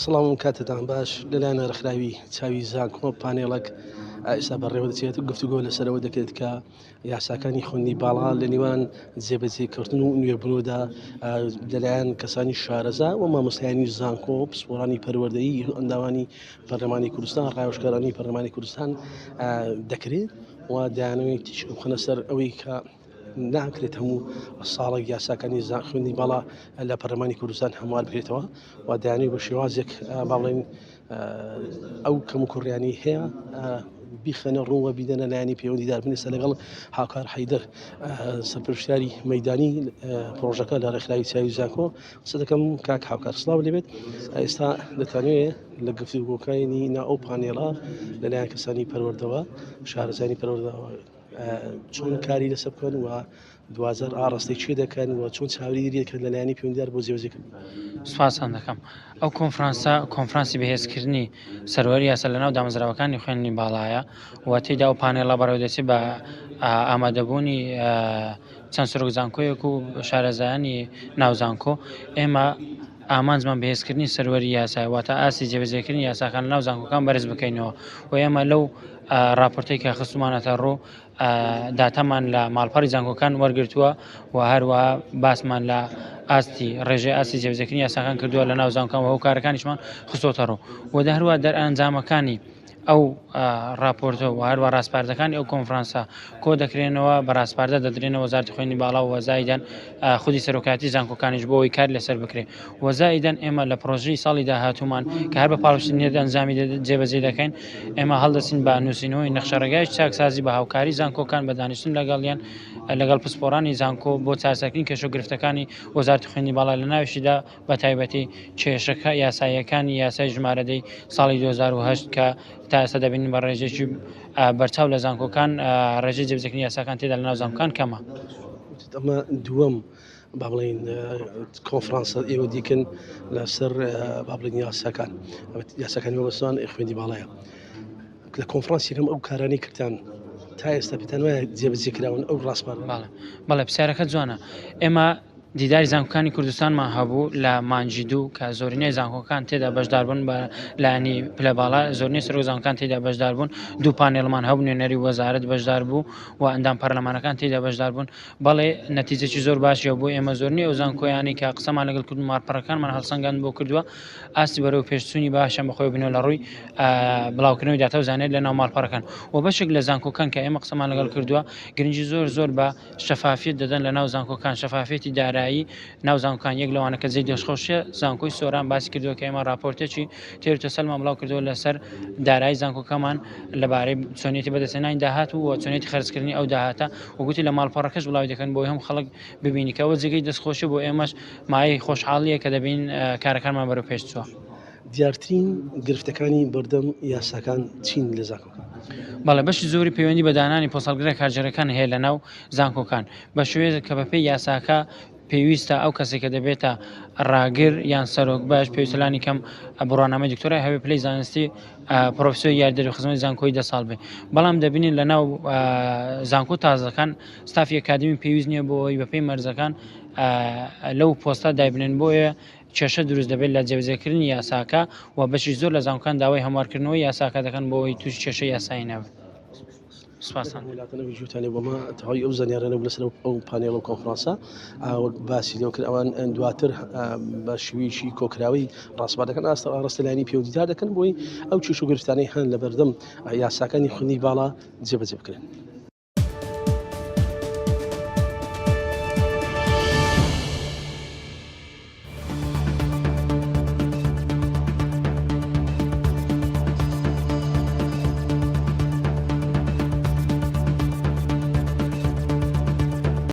سڵام کاتتان باش لەلایەن ڕخراوی چاوی زانکۆ پانێڵک ئێستا بەڕێوە دەچێت و گفتوگۆ لەسەرەوە دەکرێت کە یاساکانی خوێندی باڵا لە نێوان جێبەجێکردن و نوێبنەوەدا لەلایەن کەسانی شارەزا و مامۆستایانی زانکۆ پسپۆرانی پەروەردەیی ئەنداوانی پەرلەمانی کوردستان ڕایۆژکارانی پەرلەمانی کوردستان دەکرێت و دایانەوەی تیش بخەنە سەر ئەوەی کە ناکرێت هەموو ساڵێک یاساکانی خوێندی باڵا لە پەرلەمانی کوردستان هەموار بکرێتەوە و دایانەوەی بە شێوازێک باڵێن ئەو کەم و کوڕیانی هەیە بیخەنە ڕووە بیدەنە لایانی پەیوەندیدار بنێسە لەگەڵ هاوکار حەیدەر سەرپرشتیاری مەیدانی پرۆژەکە لە ڕێکخراوی چاوی زانکۆ قسە دەکەم کاک هاوکار سڵاو لێبێت ئێستا دەتوانێت لە گفتوگۆکانی نا ئەو پانێڵە لەلایەن کەسانی پەروەردەوە شارەزانی پەروەردەوە چۆن کاری لەسەر بکەن و دوازار ئاڕاستی چێ دەکەن و چۆن چاوەری دەکەن لەلایەنی پەیوەندیدار بۆ جێبەجێکردن. سوپاسان دەکەم. ئەو کۆنفرانسی بەهێزکردنی سەروەری یاسا لەناو دامەزراوەکانی خوێندنی باڵایە و تێیدا ئەو پانێڵە بەڕێوە دەچێت بە ئامادەبوونی چەند سەرۆک زانکۆیەک و شارەزایانی ناوزانکۆ. ئێمە ئامانجمان بەهێزکردنی سەروەری یاسای واتە ئاسی جێبەجێکردنی یاساکان لە ناو زانکۆکان بەرز بکەینەوە و ئێمە لەو راپۆرتەی کە خستومانەتە ڕوو داتەمان لە ماڵپەڕی زانکۆکان وەرگرتووە و هەروەها باسمان لە ئاستی ڕێژەی ئاسی جێبەجێکردنی یاساکان کردووە لە ناو زانکۆکان و ئەو کارەکانیشمان خستۆتە ڕوو و هەروەها دەرئەنجامەکانی ئەو راپۆرتە و هەروە ڕاستپاردەکانی ئەو کۆنفرانسە کۆ دەکرێنەوە بە ڕاستپاردە دەدرێنەوە وەزارەتی خوێندنی باڵا و وەزایدان خودی سەرۆکاتی زانکۆکانیش بۆ ئەوەی کار لەسەر بکرێ. وەزایدان ئێمە لە پرۆژەی ساڵی داهاتوومان کە هەر بە پاڵپشتنیەت ئەنجامی جێبەجێ دەکەین ئێمە هەڵدەچین بە نووسینەوەی نەخشەڕێگای چاکسازی بە هاوکاری زانکۆکان بە دانیشتن لەگەڵیان لەگەڵ پسپۆرانی زانکۆ بۆ چارەسەرکردنی کێشەگرفتەکانی وەزارەتی خوێندنی باڵا لە ناویشیدا بە تایبەتی کێشەکە یاساییەکانی یاسای ژمارەدەی ساڵی 2008 کە تا ئێستا دەبینین بە ڕێژێکی بەرچاو لە زانکۆکان ڕێژەی جێبەجێکردنی یاساکان تێدا لە ناو زانکۆکان کەمە. ئەمە دووەم با بڵێن کۆنفرانسە ئێوە دیکن لەسەر با بڵێن یاساکانی وەبەستوان خوێندی باڵایە لە کۆنفرانسیەکەم ئەو کارانی کردان تا ئێستا پێتان وایە جێبەجێکراون ئەو ڕاستپارە. بەڵێ پرسیارەکە جوانە. ئێمە دیداری زانکۆکانی کوردستانمان هەبوو لە مانجی دوو کە زۆرینەی زانکۆکان تێدا بەشداربوون بە لایەنی پلە باڵا زۆرینەی سەرۆک زانکۆکان تێدا بەشدار بوون. دوو پانێڵمان هەبوو نوێنەری وەزارەت بەشدار بوو و ئەندام پەرلەمانەکان تێدا بەشدار بوون. بەڵێ نەتیجەی زۆر باشیە بۆ ئێمە زۆرینەی ئەو زانکۆیانی کە قسەمان لەگەڵ کردو ماڵپەڕەکانمان هەڵسەنگاند بۆ کردووە ئاستی بەرەو پێشچوونی باشە بەخۆی بنەوە لە ڕووی بڵاوکردنەوەی داتا و زانێت لە ناو ماڵپەڕەکان و بەشێک لە زانکۆکان کە ئێمە قسەمان لەگەڵ کردووە گرنگی زۆر بە شەفافیت دەدەن لە ناو زانکۆکان شەفافێتی دارایی ناو زانکۆکان یەک لەوانە کە جێی دەستخۆشیە زانکۆی سۆران باسی کردووە کە ئێمە راپۆرتێکی تێروتە سەلمان بڵاو کردووە لەسەر دارایی زانکۆکەمان لەبارەی چۆنیەتی بەدەستهێنانی داهات و چۆنیەتی خەرجکردنی ئەو داهاتە و گوتی لە ماڵپەڕەکەش بڵاوی دەکەن بۆی هەم خەڵک ببینی کە ئەوە جێگەی دەستخۆشی بۆ ئێمەش مایەی خۆشحاڵیە کە دەبین کارەکانمان بەرەو پێش چووە. دیارترین گرفتەکانی بەردەم یاساکان چین لە زانکۆکان؟ بەڵێ بەشی زۆری پەیوەندی بە دانانی پۆسەڵگرە کارژێرەکان هەیە لە ناو زانکۆکان بە شێوەیەک کە بەپێی یاساکە پێویستە ئەو کەسێک کە دەبێتە ڕاگر یان سەرۆک باش پێویستلانی کەم بڕوانامەی دکتۆرای هەوێ پلەی زانستی پرۆفسۆر یاریدەری خزمەتی زانکۆی 10 ساڵ بێ. بەڵام دەبینین لە ناو زانکۆ تازەکان ستافی ئەکادمی پێویست نییە بۆ ئەوی بەپێی مەرجەکان لەو پۆستە دایبنێن بۆیە کێشە دروست دەبێت لە جێبەجێکردنی یاساکە و بەشی زۆر لە زانکۆکان داوای هەموارکردنەوەی یاساکە دەکەن بۆ ئەوی توش کێشە یاسایی نەبێت. وڵاتەنەوەی جوتانی بۆمە تەواوی ئەو زانیارانە لەسەر ئەو پانێڵ و کۆنفرانسە باسی لێو کرد ئەوان دواتر بە شێوەیەکی کۆکراوی ڕاستپاردەکەن ڕاستەلایانی پەیوەندیدار دەکەن بۆی ئەو چێش و گرفتانەی هەن لە بەردەم یاساکانی خوێندنی باڵا جێبەجێ بکرێن.